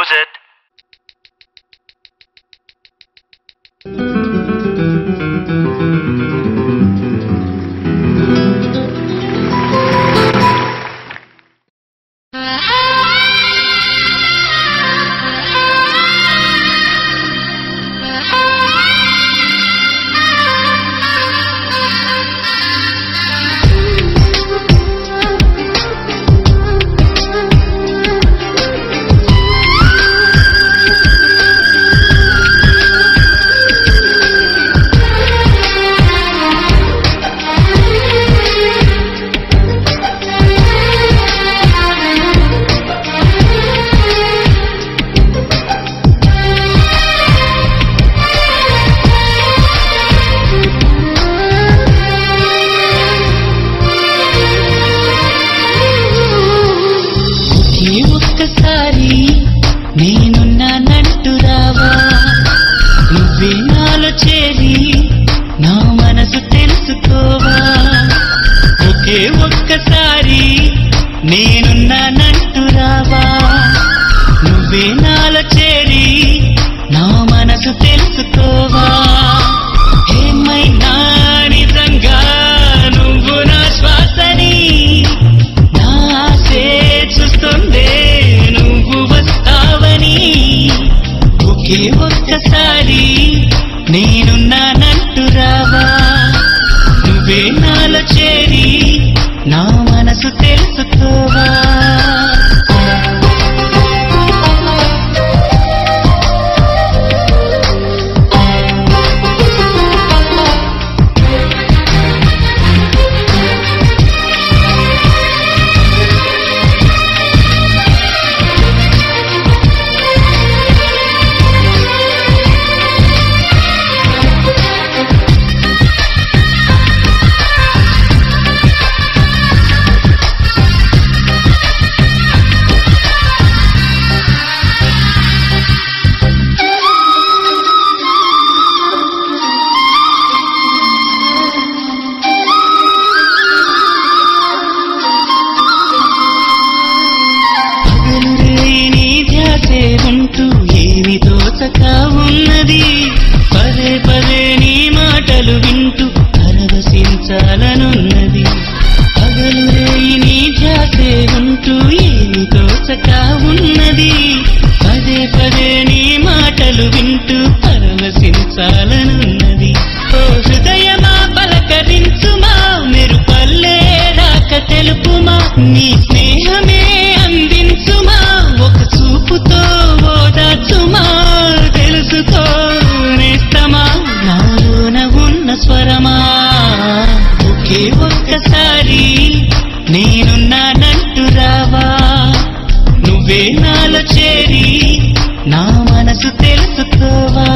Close it. నేనున్నానంటూ రావా నువ్వే నాలో చేరి నా మనసు తెలుసుకోవా ఒకే ఒక్కసారి నేనున్నానంటూ రావా నువ్వే నాలో చేరి నా మనసు తెలుసుకోవా ఏమైనా నిజంగా నువ్వు నా శ్వాసని నా ఆశే చూస్తుందే నువ్వు వస్తావని ఒకే ఒక్కసారి నేనున్నానంటూ రావా నువ్వే నాలో చేరి నా మనసు తెలుసుకోవా ఏమి తోచక ఉన్నది పదే పదే నీ మాటలు వింటూ పరవశించాలనున్నది పగలు రేయి నీ ధ్యాసే ఉంటూ ఏమి తోచక ఉన్నది పదే పదే నీ మాటలు వింటూ పరవశించాలనున్నది ఓ హృదయమా పలకరించుమా మెరుపల్లే రాక తెలుపుమా నీ స్నేహమే అందించుమా ఒక చూపుతో ఓదార్చుమా తెలుసుకో నేస్తమా నాలోన ఉన్న స్వరమా ఒకే ఒక్కసారి నేనున్నానంటూ రావా నువ్వే నాలో చేరి నా మనసు తెలుసుకోవా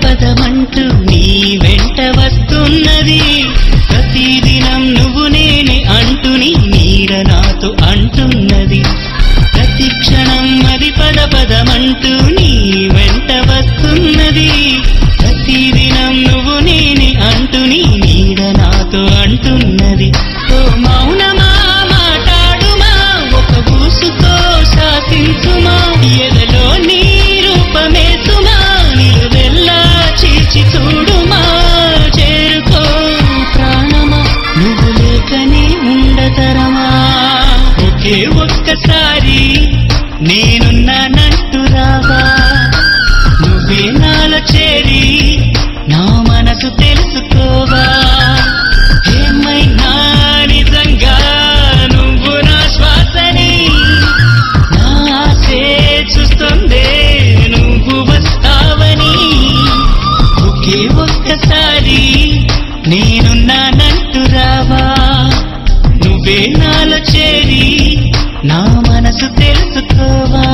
పదమంటూ నీ వెంట వస్తున్నది ప్రతిదినం నువ్వు నేనే అంటూ నీ నీడ నాతో అంటున్నది ప్రతి క్షణం అది పదమంటూ నీ వెంట వస్తున్నది ప్రతిదినం నువ్వు నేనే అంటూ నీ నీడ నాతో అంటున్నది ఓ మౌనమా మాట్లాడుమా ఒక ఊసుతో శాసించుమా ఎదలో నీ రూపమే సుమా నిలువెల్లా చీల్చి చూడుమా చేరుకో ప్రాణమా నువ్వు లేకనే ఉండతరమా ఒకే ఒక్కసారి నేనున్నానంటూ రావా నువ్వే నాలో చేరి నా మనసు తెలుసుకోవా ఏమైనా నిజంగా నువ్వు నా శ్వాసని నా ఆశే చూస్తుందే నువ్వు వస్తావని ఒకే ఒక్కసారి నేనున్నానంటూ రావా నా మనసు తెలుసుకోవా.